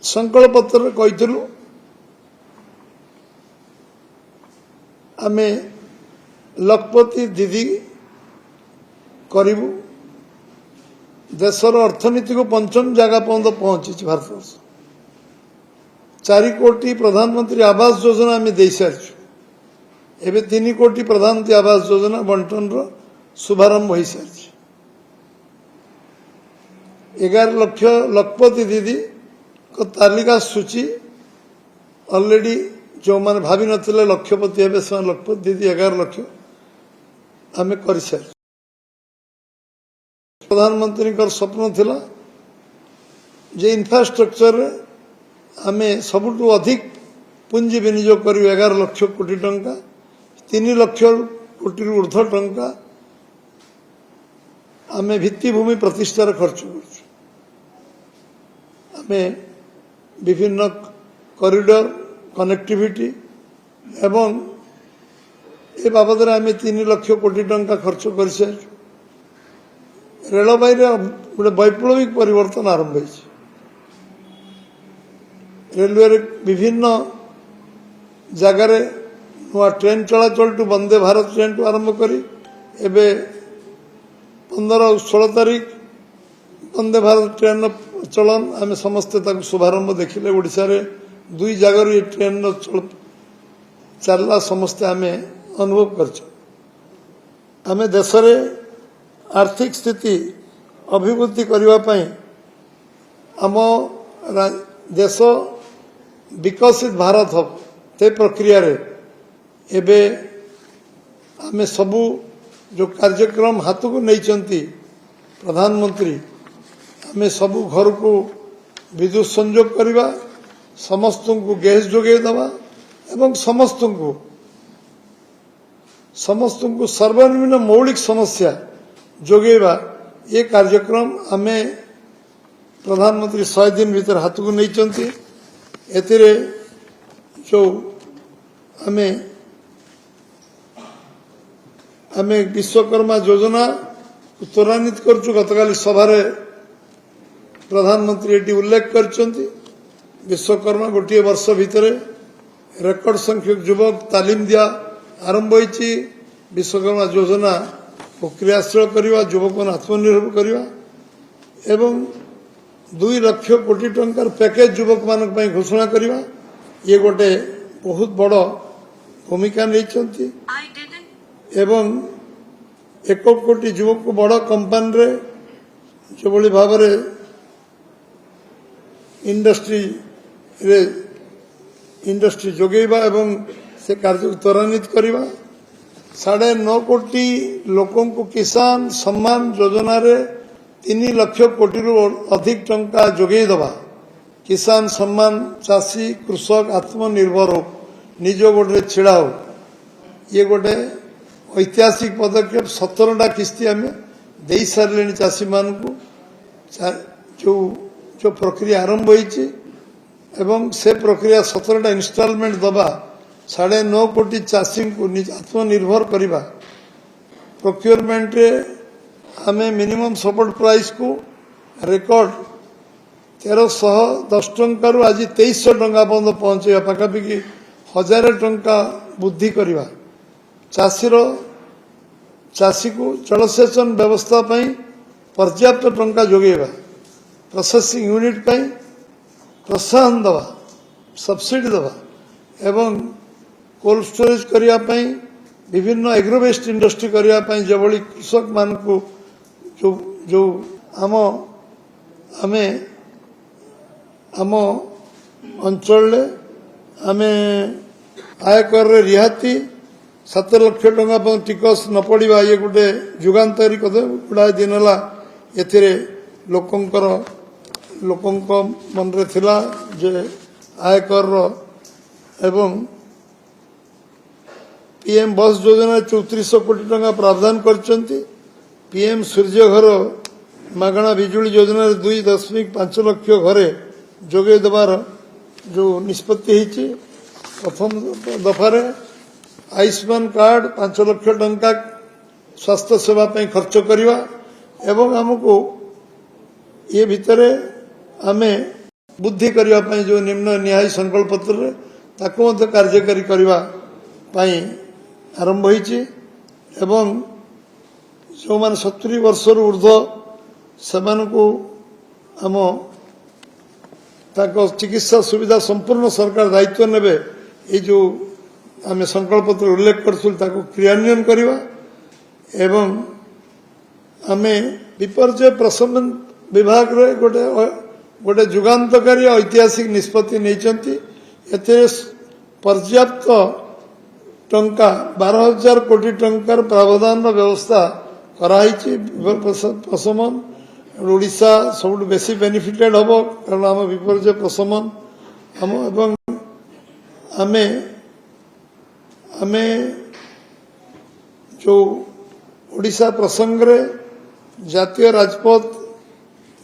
संकल्प पत्र कहीलु आमे लखपति दीदी करूँ देशर अर्थनीति को पंचम जगह पर्यंत पहुंची भारत वर्ष 4 कोटी प्रधानमंत्री आवास योजना आम दे सारी एवं 3 कोटी प्रधानमंत्री आवास योजना बंटन शुभारंभ हो सारी 11 लाख लखपति दीदी को तालिका सूची ऑलरेडी जो मैंने भावी नथिले लक्षपति हे से लखपति दीदी 11 लाख आम कर सारी प्रधानमंत्री स्वप्न थिला जे इंफ्रास्ट्रक्चर आमे सबुठु अधिक पुंजी विनियोग करू 11 लाख कोटी टंका 3 लाख कोटी ऊर्ध्व टंका आमे भित्तिभूमि प्रतिष्ठार खर्च कर आमे विभिन्न कॉरिडोर कनेक्टिविटी एवं ए बाबद आमे 3 लाख कोटी टंका खर्च कर सारी रेलवे गोटे वैप्लविक परिवर्तन आरंभ हो रेलवे विभिन्न जगार नुआ ट्रेन चलाचल टू वंदे भारत ट्रेन टू आरंभ करी एबे 15-16 तारीख वंदे भारत ट्रेन चलन आम समस्ते शुभारंभ देखिले ओडिशा रे 2 जगार ये ट्रेन चलला समस्ते आम अनुभव कर आम देश रे आर्थिक स्थिति अभिवृद्धि करने आम देश विकसित भारत हम ते प्रक्रिया रे एबे आमे सबू जो कार्यक्रम हाथ को नहीं प्रधानमंत्री आमे सबू घर को विद्युत संयोग करवा समस्त को गैस जोगे दवा एवं समस्त को सर्वनिम्न मौलिक समस्या जोगेबा ये कार्यक्रम आमे प्रधानमंत्री 100 दिन भीतर हाथ को नहीं एतिरे जो आमे आमे विश्वकर्मा योजना त्वरान्वित करचु गतकाली सभा प्रधानमंत्री एटी उल्लेख करचंती विश्वकर्मा गोटे वर्ष भितर रेकर्ड संख्यक युवक तालीम दिया आरंभ होईची विश्वकर्मा योजना को क्रियाशील करवा युवक आत्मनिर्भर करवा एवं 2 लाख कोटी टंकार पैकेज युवक मान घोषणा करवा ये गोटे बहुत बड़ भूमिका नहीं एवं 1 कोटी युवक को बड़ कंपनी रे जो भली भाव इंडस्ट्री जोगेबा एवं से कार्य त्वरान्वित करवा 9.5 कोटी लोकों को किसान सम्मान योजना रे 3 लाख कोटी रु अधिक टंका जोगे दबा किसान सम्मान चाषी कृषक आत्मनिर्भर हो निज गोटे छिड़ा हो ये गोटे ऐतिहासिक पदक्षेप 17टा किस्ती आम दे सारे चाषी मान को जो प्रक्रिया आरंभ होईची एवं से प्रक्रिया 17टा इंस्टॉलमेंट दबा 9.5 कोटी चाषी को आत्मनिर्भर करवा प्रोक्योरमेंट रे आमे मिनिमम सपोर्ट प्राइस को रेकर्ड 1310 टंका रु आज 2300 टंका पर्यंत पहुंचे पाखापाखि 1000 टंका वृद्धि करवा चाषी को जलसेचन व्यवस्था पर्याप्त टंका जोगेबा प्रोसेसिंग यूनिट प्रोत्साहन दवा सब्सिडी दवा एवं कोल्ड स्टोरेज करने विभिन्न एग्रोवेस्ट इंडस्ट्री करने जो भली कृषक मान को जो आमे अंचल आमे आयकर रिहाती 7 लाख टंका पर टिकस न पड़ा ये गोटे जुगांतरी गुड़ाए दिन है लोकंक मन रे थिला जे आयकर एवं पीएम बस योजना 3400 कोटी टंका प्रावधान करचंती पीएम सूर्य घर मागणा बिजुली योजना 2.5 लाख घरे जोगे देवार जो निष्पत्ति होती प्रथम दफारे आयुष्मान कार्ड 5 लाख टंका स्वास्थ्य सेवा खर्च करवा एवं आमको ये भितर आमे बुद्धि करने ପାଇଁ जो निम्न न्याय संकल्प पत्र ताको ମଧ୍ୟ କାର୍ଯ୍ୟକାରୀ କରିବା ପାଇଁ आरंभ होईछि एवं जो माने 70 वर्षर ऊर्ध्व सेमानकु आम ताको चिकित्सा सुविधा संपूर्ण सरकार दायित्व नेबे ये जो आम संकल्प पत्र उल्लेख करथुल ताको क्रियान्वयन करवा एवं आमे विपर्यय प्रशमन विभाग रे गोटे गोटे जुगान्तकारी ऐतिहासिक निष्पत्ति नैचंती एते पर्याप्त टंका 12,000 कोटी टंकार प्रावधान व्यवस्था कराई प्रशमन ओडिशा सब बेसी बेनिफिटेड हम कारण आम विपर्यय प्रशमन हम एवं आमे आमे जो ओडिशा प्रसंग रे जातीय राजपथ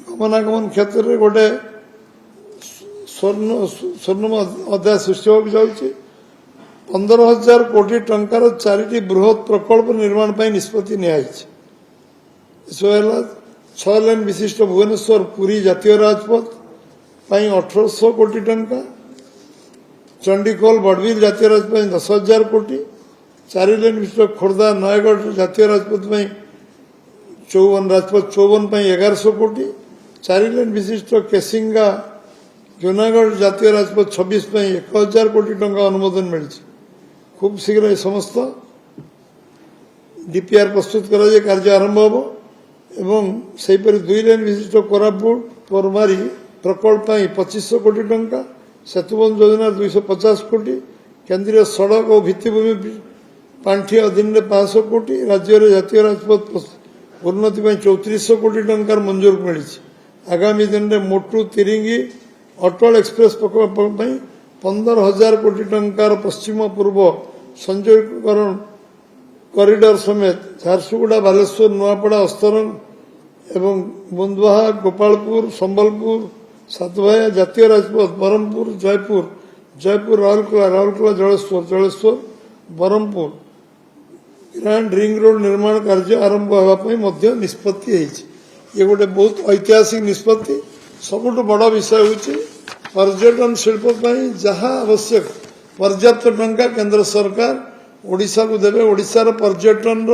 गमनागमन क्षेत्र में गोटे स्वर्ण अध्याय सृष्टि होगा जाऊँगी 15,000 कोटी टंकार 4टी बृहत प्रकल्प निर्माण पर निष्पत्ति नियाई 6 लेन विशिष्ट भुवनेश्वर पुरी जातीय राजपथ 1800 कोटी टंका चंडीखोल बड़बिल जातीय राजपथ 10,000 कोटी 4 लेन विशिष्ट खोर्धा नयगढ़ जातीय राजपथ 54 राजपथ 54 1100 कोटी 4 लेन विशिष्ट केसिंगा जूनागढ़ जातीय राजपथ 26 1,000 कोटी टंका अनुमोदन मिली खूब शीघ्र समस्त डीपीआर प्रस्तुत कर कार्य आरंभ हम एवं से 2 लेन विशिष्ट कोरापुट परमारी प्रकल्प 2500 कोटी टंका सेतुबंध योजना 250 कोटी केंद्रीय सड़क और भित्तिभूमि पांठि अधीन 500 कोटी राज्य जातीय राजपथ उन्नति 3400 कोटी टंकार मंजूर मिली आगामी दिन में मोटू तिरिंगी अटल एक्सप्रेस प्रकल्प 15,000 कोटी टंकार पश्चिम पूर्व संयोगीकरण कॉरिडोर समेत झारसुगुड़ा बालेश्वर नुआपड़ा अस्तरंग एवं बुंदवाहा गोपालपुर संबलपुर सातभाया जातीय राजपथ Brahmapur Jaipur Jaipur Rourkela Jaleswar Brahmapur grand ring road निर्माण कार्य आरंभ होगापी निष्पत्ति ये गोटे बहुत ऐतिहासिक निष्पत्ति सबुठ बड़ विषय हूँ पर्यटन शिल्प जहाँ आवश्यक पर्याप्त टंका केंद्र सरकार ओडिशा को देवे ओडिशार पर्यटन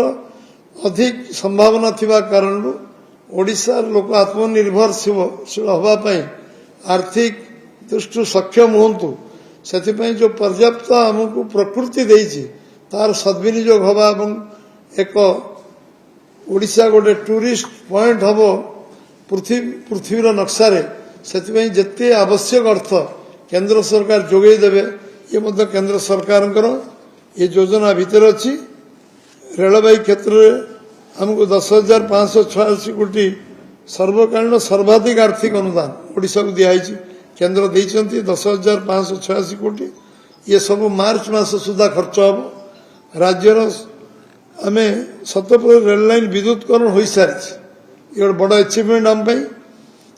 अधिक संभावना थिबा कारण ओडिशार लोक आत्मनिर्भरशील होगापाई आर्थिक दृष्टि सक्षम होंतु से जो पर्याप्त आमको प्रकृति देइछि तार सद्विनियोग हवा एक ओडिशा गोटे टूरिस्ट पॉइंट हम पृथ्वीर नक्शा से जिते आवश्यक अर्थ केंद्र सरकार जोगे देवे ये केंद्र सरकार ये योजना भितर अच्छी रेलवाई क्षेत्र में हमको 10,586 कोटी सर्वकालीन सर्वाधिक आर्थिक अनुदान ओडिशा को दिखाई केंद्र देती 10,586 कोटी ये सब मार्च मास सुधा खर्च हम राज्यर आम 70% रेल लाइन विद्युतकरण हो सारी ये बड़ अचिवमेंट आम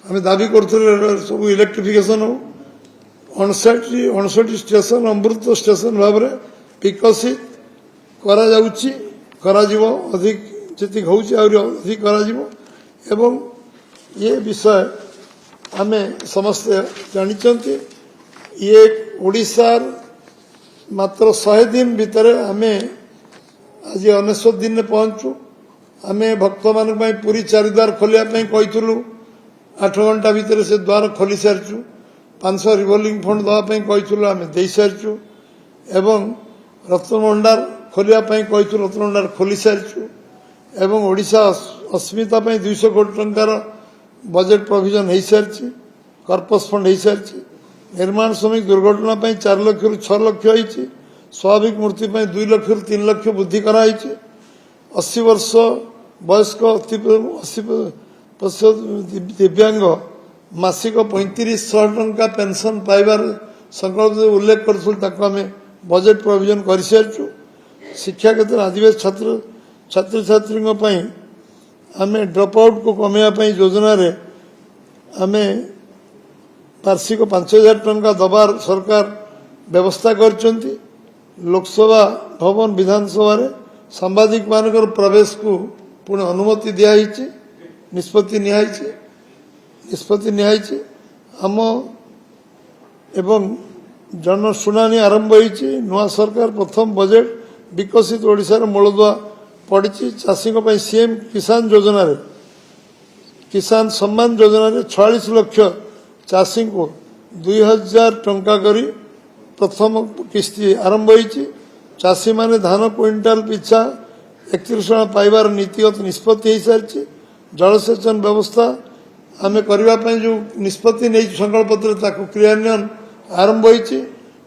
आम दाबी करूँ सब इलेक्ट्रिफिकेशन हो 59 स्टेशन अमृत स्टेशन भाव में विकसित करा अधिक जी अधिक एवं ये विषय आम समस्ते जानी ये ओडिशार मात्र 100 दिन भितर आम आज 19 दिन में पहुंचू आम भक्त मान पूरी चारिद्वार खोलिया कहूँ 8 घंटा भितर से द्वार खोली सारी 500 रिवॉल्विंग फंड दवाई कहूँ आम दे सारी एवं रत्नभंडार खोलिया कहूँ रत्नभंडार खोली सारी एवं ओडिशा अस्मिता 200 कोटी टंकार बजेट प्रोविजन हो सारी कर्पस फंड हो सारी निर्माण श्रमिक दुर्घटना 4 लाख रु 6 लाख होती स्वाभाविक मृत्यु 2 लाख रु 3 लाख वृद्धि कराई 80 वर्ष वयस्क 80% दिव्यांग मासिक 3500 टंका पेंशन पाइबार संकल्प उल्लेख करें बजेट प्रोविजन कर सारी शिक्षा क्षेत्र आदिवासी छात्र छात्री आम ड्रप आउट को कमेवाई योजना रे आम वार्षिक 5,000 टंका दबार सरकार व्यवस्था करचंती लोकसभा भवन विधानसभा रे सांबादिक मानकर प्रवेश को पुणे अनुमति दिखाई निष्पत्ति निहाई आम एवं जनशुणाणी आरंभ होती नुआ सरकार प्रथम बजेट विकसित ओडिशार मूलदुआ पड़ी चाषी सीएम किसान योजना रे किसान सम्मान योजना रे 46 लाख चाषी को 2000 टंका करी प्रथम किस्ती आरंभ होती चाषी माने धान क्विंटाल पिछा 31 टका पाइबार नीतिगत निष्पत्ति हो सारी जलसेचन व्यवस्था आम करने जो निष्पत्ति नहीं संकल्प पत्र क्रियान्वयन आरंभ होती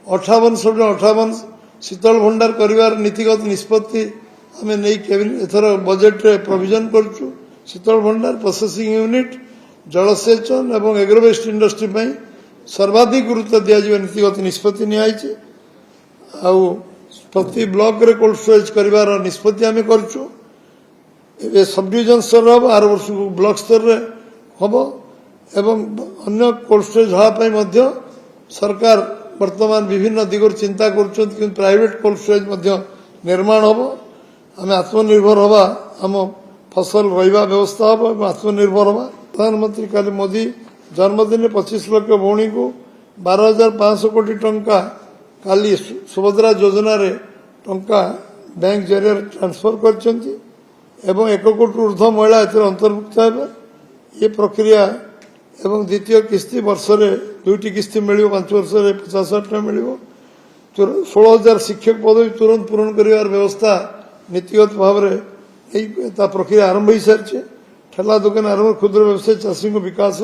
58 शीतल भंडार कर नीतिगत निष्पत्ति आम नहीं एथर बजेट रे प्रोविजन करछु शीतल भंडार प्रोसेसिंग यूनिट जलसेचन एवं एग्रोवेस्ट इंडस्ट्री सर्वाधिक गुरुत्व दिया नीतिगत निष्पत्ति नियाई प्रति ब्लॉक रे कोल्ड स्टोरेज कर निष्पत्ति आम करछु सब डिविजन स्तर हम आर वर्ष ब्लॉक स्तर रे हम एवं अन्य कोल्ड स्टोरेज हाँ सरकार वर्तमान विभिन्न दिगोर चिंता कर प्राइवेट कोल्ड स्टोरेज निर्माण हम आम आत्मनिर्भर हवा आम फसल रहा व्यवस्था हम आत्मनिर्भर हवा प्रधानमंत्री काली मोदी जन्मदिन 25 लाख भौणी को 12,500 कोटी टंका काली सुभद्रा योजना रे टंका बैंक जरिए ट्रांसफर कर 1 कोटी ऊर्ध्व महिला अंतर्भुक्त हे ये प्रक्रिया एवं द्वितीय किस्ती वर्ष रे 2टी किस्ती मिल 5 वर्ष 50,000 टका मिल 16,000 शिक्षक पदवी तुरंत पूरण कर व्यवस्था नीतिगत भाव में प्रक्रिया आरंभ हो सारी ठेला दुकान आरंभ क्षुद्र व्यवसाय चाषी को विकास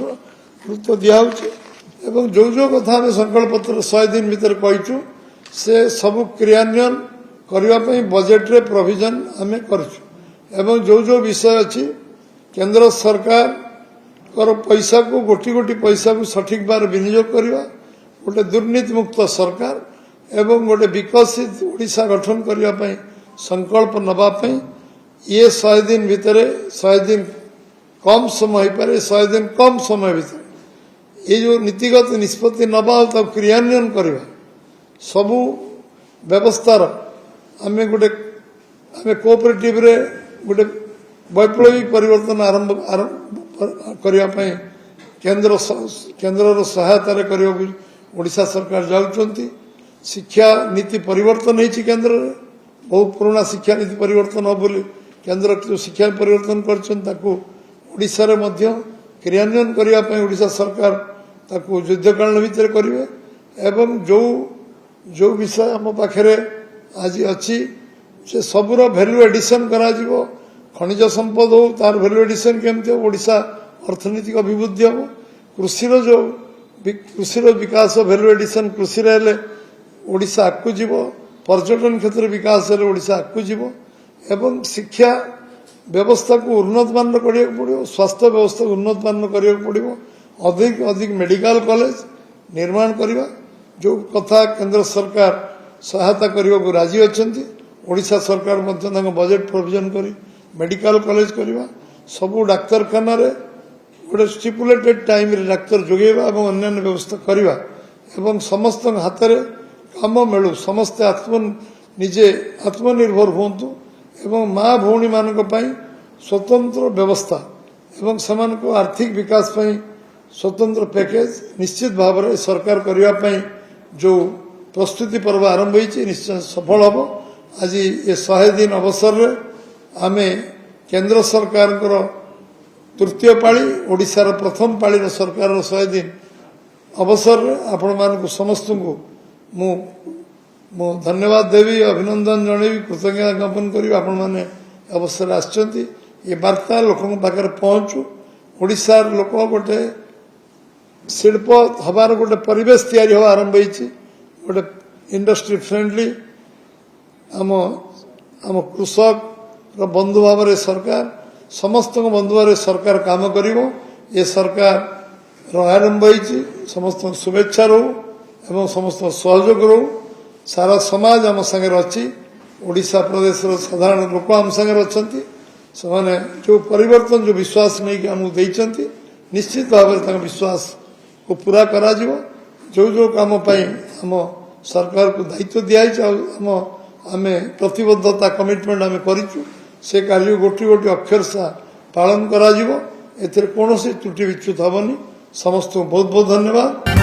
गुरुत्व दिहु जो जो कथा आम संकल्प पत्र 100 दिन भीतर कहीचु से सबू क्रियान्वयन करने बजेट रे प्रोविजन आम करछु एवं जो जो विषय अच्छी केंद्र सरकार पैसा को गोटी गोटी पैसा को सठिक बार विनियोग करवा गोटे दुर्नीति मुक्त सरकार एवं गोटे विकसित ओडिशा गठन करने संकल्प नवाई ये 100 दिन भितर 100 दिन कम समय हो पारे 100 दिन कम समय भितर ये जो नीतिगत निष्पत्ति नवा क्रियान्वयन करवा सबू व्यवस्थार आम गोटे आम कोऑपरेटिव रे गोटे वैप्लविक परिवर्तन आरंभ करने केंद्र सहायता ओडिशा सरकार जाउछंती शिक्षा नीति परिवर्तन होती केंद्र रे बहुत पुराना शिक्षा नीति परिवर्तन हो बोली केंद्र जो शिक्षा परिवर्तन करशा क्रियान्वयन करने ओडिशा सरकार युद्धकाल भितर करेंगे एवं जो जो विषय आम पाखे आज अच्छी से सबूर भैल्यू एडिशन करा खनिज संपद हो तार भैल्यू एडिशन केमती हो ओडिशा अर्थनैतिक अभिवृद्धि हम कृषि विकास भैल्यू एडिशन कृषि ओडिशा आगू जीव पर्यटन क्षेत्र विकास ओडिशा आगू जीव एवं शिक्षा व्यवस्था को उन्नत मान करा पड़ो स्वास्थ्य व्यवस्था को उन्नत मान करा पड़ो अधिक अधिक मेडिकल कॉलेज निर्माण करवा जो कथा केंद्र सरकार सहायता करने को राजी अच्छा ओडिशा सरकार बजेट प्रोविजन करी मेडिकल कॉलेज करवा सबू डाक्तरखाना गोटे स्टिपुलेटेड टाइम रे डाक्तर जोगेवा और अन्य व्यवस्था करवा एवं समस्त हाथ में काम मिलू समस्ते निजे आत्मनिर्भर हूँ एवं माँ भौणी मान स्वतंत्र व्यवस्था एवं समान को आर्थिक विकास स्वतंत्र पैकेज निश्चित भाव में सरकार करने जो प्रस्तुति पर्व आरंभ होती निश्चय सफल हम आज ये 100 दिन अवसर रे आमे केंद्र सरकार तृतीय पाली ओडिशार प्रथम पाली सरकार 100 दिन अवसर रे आपण मानक समस्त को मु धन्यवाद देवी अभिनंदन जनइबी कृतज्ञता ज्ञापन करी आपण माने अवसर आछंती ये वार्ता लोकों पाखे पहुँचू ओडिशार लोक गोटे शिल्प हबार गोटे परिवेश तैयारी हवा आरंभ होती गोटे इंडस्ट्री फ्रेंडली आम आम कृषक बंधु भाव में सरकार समस्त बंधु भाव सरकार काम करिवो ये सरकार आरंभ होती समस्त शुभेच्छा रो एवं समस्त सहयोग रो सारा समाज आम संगे अच्छी ओडिशा प्रदेश साधारण लोक आम संगे अच्छा से जो परिवर्तन जो विश्वास नहीं कि आमको देते निश्चित भाव में विश्वास को पूरा करा जो जो काम आम सरकार को दायित्व दिखाई आम प्रतिबद्धता कमिटमेंट आम करूँ से कार्य गोटी गोटी अक्षर सा पालन करा कौन त्रुटि विच्युत हेनी समस्त बहुत बहुत धन्यवाद।